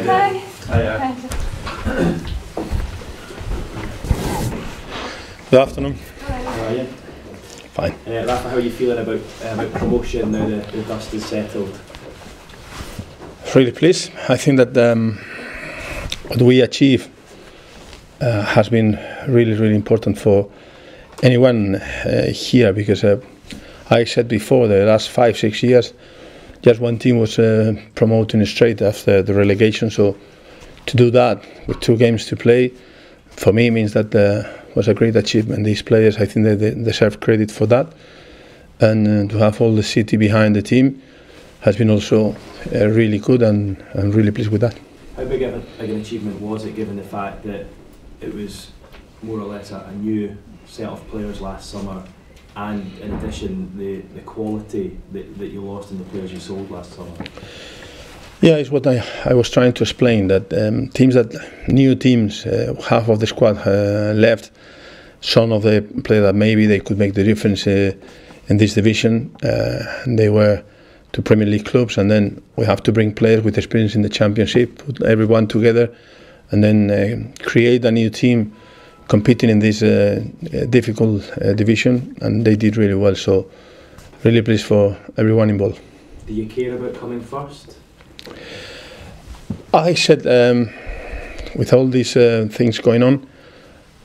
Hi. Hi. Good afternoon. How are you? Fine. Rafa, how are you feeling about promotion now the dust is settled? Really pleased. I think that what we achieve has been really important for anyone here, because I said before, the last 5-6 years just one team was promoting straight after the relegation, so to do that with 2 games to play, for me means that was a great achievement. These players, I think they deserve credit for that, and to have all the city behind the team has been also really good, and I'm really pleased with that. How big an achievement was it, given the fact that it was more or less a new set of players last summer, and in addition the quality that you lost in the players you sold last summer? Yeah, it's what I was trying to explain, that new teams, half of the squad left. Some of the players that maybe they could make the difference in this division, they were to Premier League clubs, and then we have to bring players with experience in the Championship, put everyone together, and then create a new team competing in this difficult division, and they did really well, so really pleased for everyone involved. Do you care about coming first? I said, with all these things going on,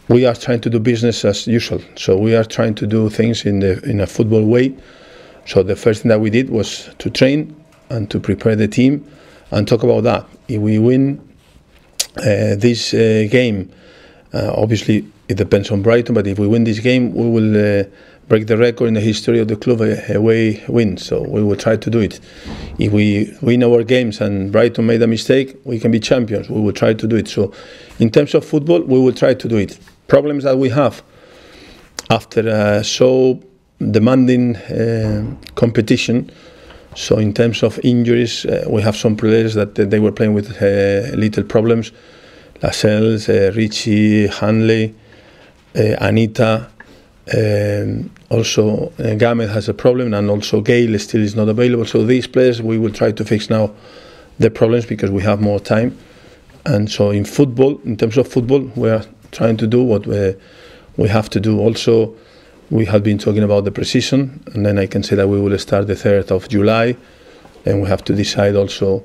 we are trying to do business as usual. So we are trying to do things in a football way. So the first thing that we did was to train and to prepare the team and talk about that. If we win this game, obviously it depends on Brighton, but if we win this game, we will break the record in the history of the club away win. So we will try to do it. If we win our games and Brighton made a mistake, we can be champions. We will try to do it. So in terms of football, we will try to do it. Problems that we have after so demanding competition. So in terms of injuries, we have some players that they were playing with little problems. Lascelles, Richie, Hanley, Anita. Also Gamet has a problem, and also Gale still is not available. So these players, we will try to fix now the problems because we have more time. And so in football, in terms of football, we are trying to do what we have to do. Also, we have been talking about the pre-season, and then I can say that we will start the 3rd of July, and we have to decide also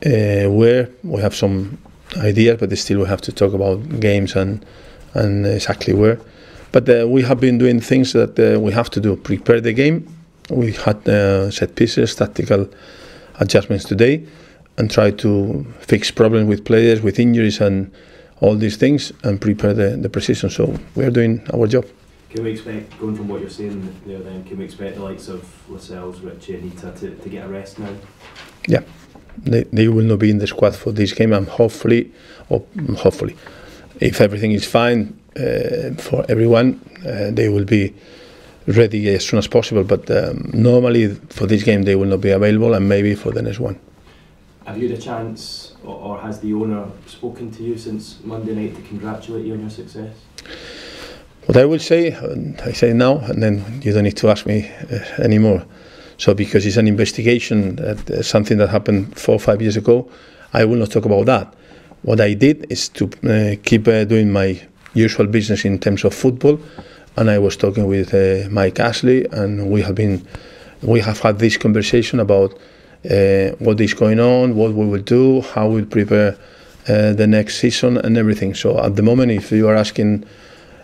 where. We have some ideas, but still we have to talk about games and exactly where. But we have been doing things that we have to do. Prepare the game. We had set pieces, tactical adjustments today, and try to fix problems with players, with injuries and all these things, and prepare the pre-season. So we are doing our job. Can we expect, going from what you're saying there then, can we expect the likes of Lascelles, Richie, Anita to get a rest now? Yeah, they will not be in the squad for this game, and hopefully, if everything is fine for everyone, they will be ready as soon as possible. But normally for this game they will not be available, and maybe for the next one. Have you had a chance, or has the owner spoken to you since Monday night to congratulate you on your success? What I will say, I say now, and then you don't need to ask me anymore. So because it's an investigation, something that happened 4 or 5 years ago, I will not talk about that. What I did is to keep doing my usual business in terms of football, and I was talking with Mike Ashley, and we have had this conversation about what is going on, what we will do, how we'll prepare the next season and everything. So at the moment, if you are asking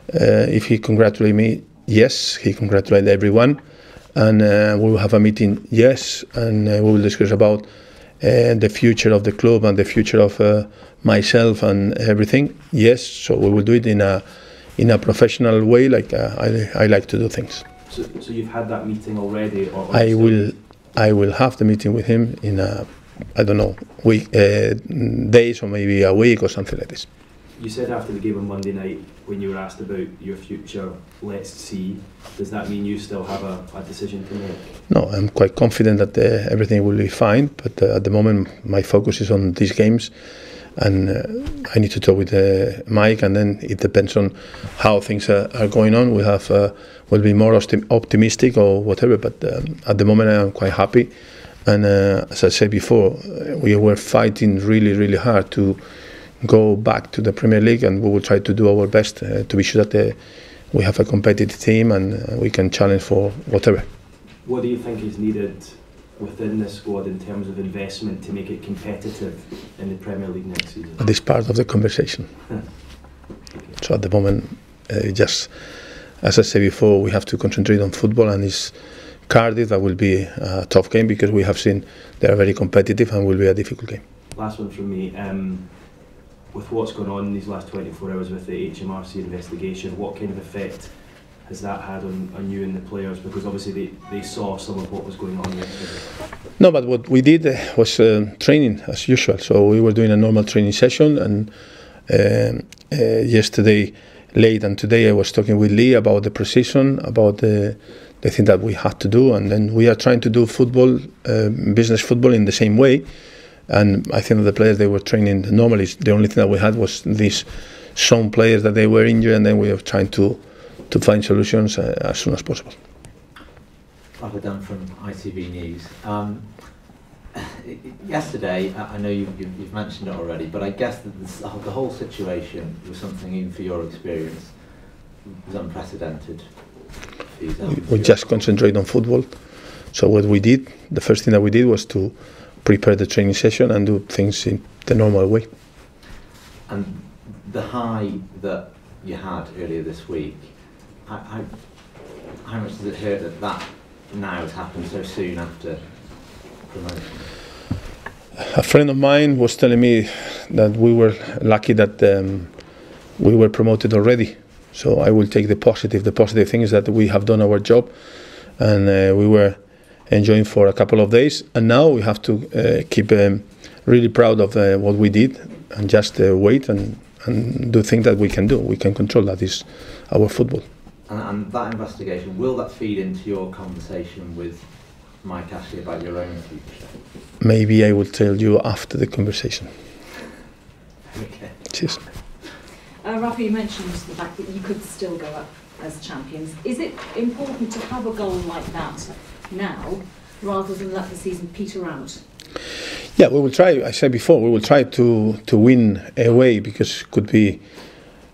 if he congratulated me, yes, he congratulated everyone, and we will have a meeting, yes, and we will discuss about the future of the club and the future of myself and everything, yes. So we will do it in a professional way, like I like to do things. So you've had that meeting already? Or I will have the meeting with him in I don't know, days or maybe a week or something like this. You said after the game on Monday night, when you were asked about your future, let's see, does that mean you still have a decision to make? No, I'm quite confident that everything will be fine, but at the moment my focus is on these games, and I need to talk with Mike, and then it depends on how things are going on. We'll be more optimistic or whatever, but at the moment I am quite happy, And as I said before, we were fighting really hard to go back to the Premier League, and we will try to do our best to be sure that we have a competitive team and we can challenge for whatever. What do you think is needed within the squad in terms of investment to make it competitive in the Premier League next season? This part of the conversation. So at the moment, just as I said before, we have to concentrate on football, and it's Cardiff that will be a tough game because we have seen they are very competitive and will be a difficult game. Last one from me. With what's gone on in these last 24 hours with the HMRC investigation, what kind of effect has that had on you and the players? Because obviously they saw some of what was going on yesterday. No, but what we did was training as usual. So we were doing a normal training session, and yesterday late and today I was talking with Lee about the precision, about the thing that we had to do, and then we are trying to do football, business football in the same way. And I think that the players, they were training normally. The only thing that we had was these some players that they were injured, and then we are trying to find solutions as soon as possible. Rafael from ITV News. Yesterday, I know you've mentioned it already, but I guess that the whole situation was something, even for your experience, was unprecedented. We just concentrate on football. So what we did, the first thing that we did was to prepare the training session and do things in the normal way. And the high that you had earlier this week, how much does it hurt that now has happened so soon after promotion? A friend of mine was telling me that we were lucky that we were promoted already. So I will take the positive. The positive thing is that we have done our job, and we were enjoying for a couple of days, and now we have to keep really proud of what we did, and just wait and do things that we can do. We can control. That is our football. And that investigation, will that feed into your conversation with Mike Ashley about your own future? Maybe I will tell you after the conversation. Okay. Cheers. Rafa, you mentioned the fact that you could still go up as champions. Is it important to have a goal like that now, rather than let the season peter out? Yeah, we will try. I said before, we will try to win away, because will be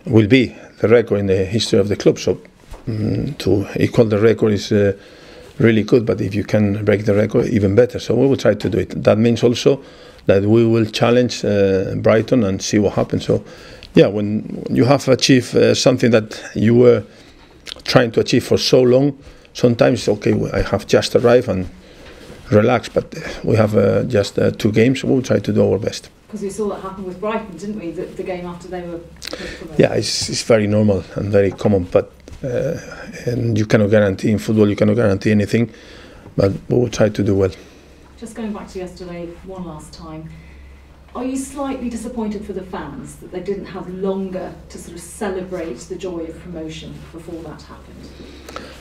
the record in the history of the club. So to equal the record is really good, but if you can break the record, even better. So we will try to do it. That means also that we will challenge Brighton and see what happens. So yeah, when you have achieved something that you were trying to achieve for so long, sometimes, okay, I have just arrived and relax, but we have just 2 games. We'll try to do our best. Because we saw that happen with Brighton, didn't we? The game after they were promoted. Yeah, it's very normal and very common, but and you cannot guarantee in football. You cannot guarantee anything, but we will try to do well. Just going back to yesterday, one last time. Are you slightly disappointed for the fans that they didn't have longer to sort of celebrate the joy of promotion before that happened?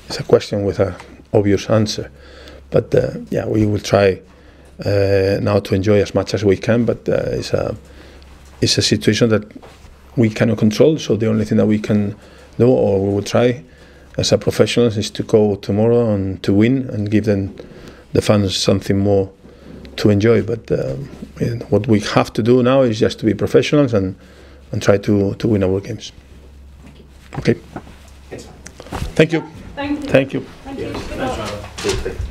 It's a question with an obvious answer, but yeah, we will try now to enjoy as much as we can. But it's a situation that we cannot control. So the only thing that we can do, or we will try as a professionals, is to go tomorrow and to win and give the fans something more to enjoy. But what we have to do now is just to be professionals and try to win our games. Okay. Thank you. Thank you. Thank you. Thank you. Thanks, Rafa.